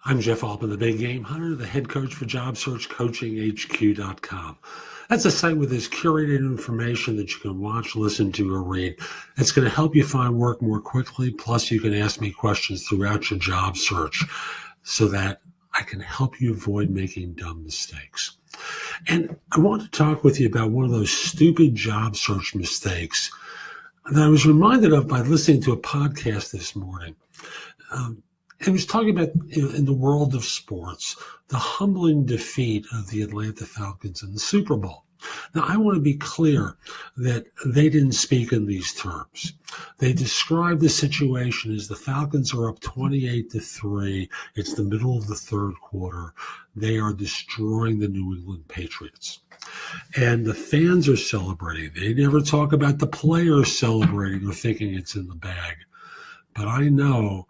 I'm Jeff Altman, the Big Game Hunter, the head coach for JobSearchCoachingHQ.com. That's a site with this curated information that you can watch, listen to, or read. It's going to help you find work more quickly. Plus, you can ask me questions throughout your job search so that I can help you avoid making dumb mistakes. And I want to talk with you about one of those stupid job search mistakes that I was reminded of by listening to a podcast this morning. It was talking about, in the world of sports, the humbling defeat of the Atlanta Falcons in the Super Bowl. Now, I want to be clear that they didn't speak in these terms. They described the situation as the Falcons are up 28-3. It's the middle of the third quarter. They are destroying the New England Patriots. And the fans are celebrating. They never talk about the players celebrating or thinking it's in the bag. But I know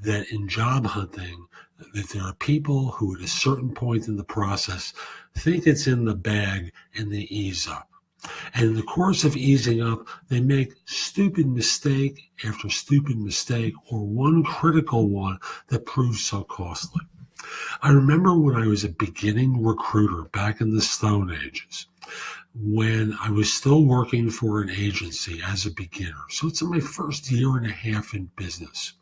that in job hunting, that there are people who at a certain point in the process think it's in the bag and they ease up. And in the course of easing up, they make stupid mistake after stupid mistake, or one critical one that proves so costly. I remember when I was a beginning recruiter back in the Stone Ages, when I was still working for an agency as a beginner. So it's in my first year and a half in business.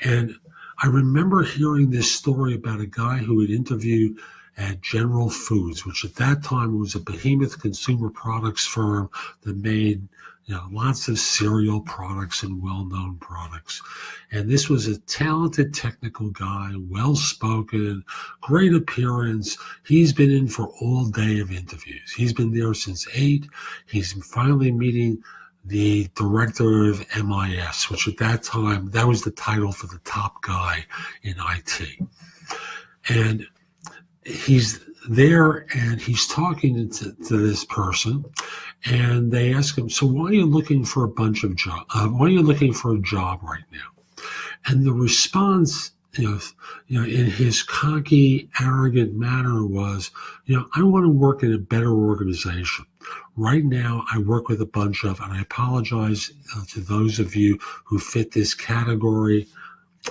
And I remember hearing this story about a guy who had interviewed at General Foods, which at that time was a behemoth consumer products firm that made lots of cereal products and well-known products. And this was a talented technical guy, well-spoken, great appearance. He's been in for all day of interviews. He's been there since 8. He's finally meeting the director of MIS, which at that time, that was the title for the top guy in IT. And he's there and he's talking to this person, and they ask him, so why are you looking for a why are you looking for a job right now? And the response, in his cocky, arrogant manner was, I want to work in a better organization. Right now, I work with a bunch of, and I apologize to those of you who fit this category.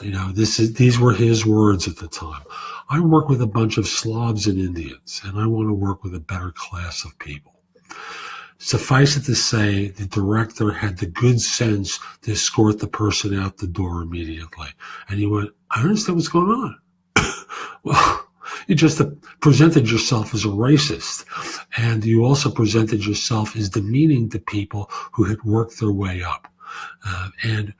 These were his words at the time. I work with a bunch of Slavs and Indians, and I want to work with a better class of people. Suffice it to say, the director had the good sense to escort the person out the door immediately. And he went, I understand what's going on. Well, you just presented yourself as a racist, and you also presented yourself as demeaning to people who had worked their way up. And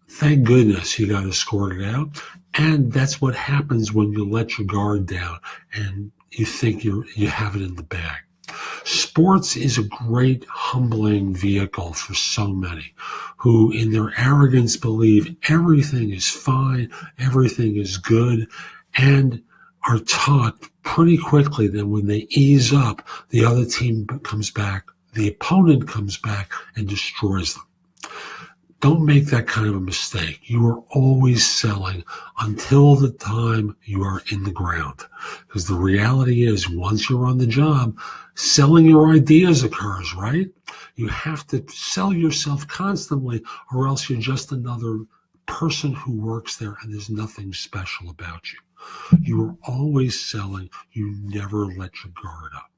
thank goodness you got escorted out. And that's what happens when you let your guard down and you think you have it in the bag. Sports is a great humbling vehicle for so many who in their arrogance believe everything is fine, everything is good, and are taught pretty quickly that when they ease up, the other team comes back, the opponent comes back and destroys them. Don't make that kind of a mistake. You are always selling until the time you are in the ground. Because the reality is, once you're on the job, selling your ideas occurs, right? You have to sell yourself constantly, or else you're just another person who works there and there's nothing special about you. You are always selling. You never let your guard up.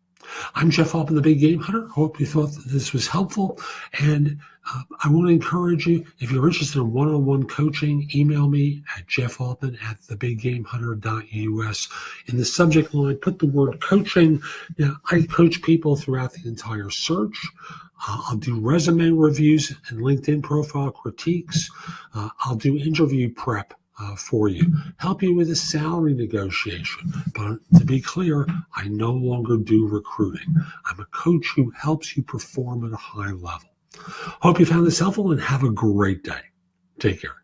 I'm Jeff Altman, the Big Game Hunter. Hope you thought that this was helpful. And I want to encourage you, if you're interested in one-on-one coaching, email me at jeffaltman@thebiggamehunter.us. In the subject line, put the word coaching. I coach people throughout the entire search. I'll do resume reviews and LinkedIn profile critiques. I'll do interview prep for you, help you with a salary negotiation. But to be clear, I no longer do recruiting. I'm a coach who helps you perform at a high level. Hope you found this helpful and have a great day. Take care.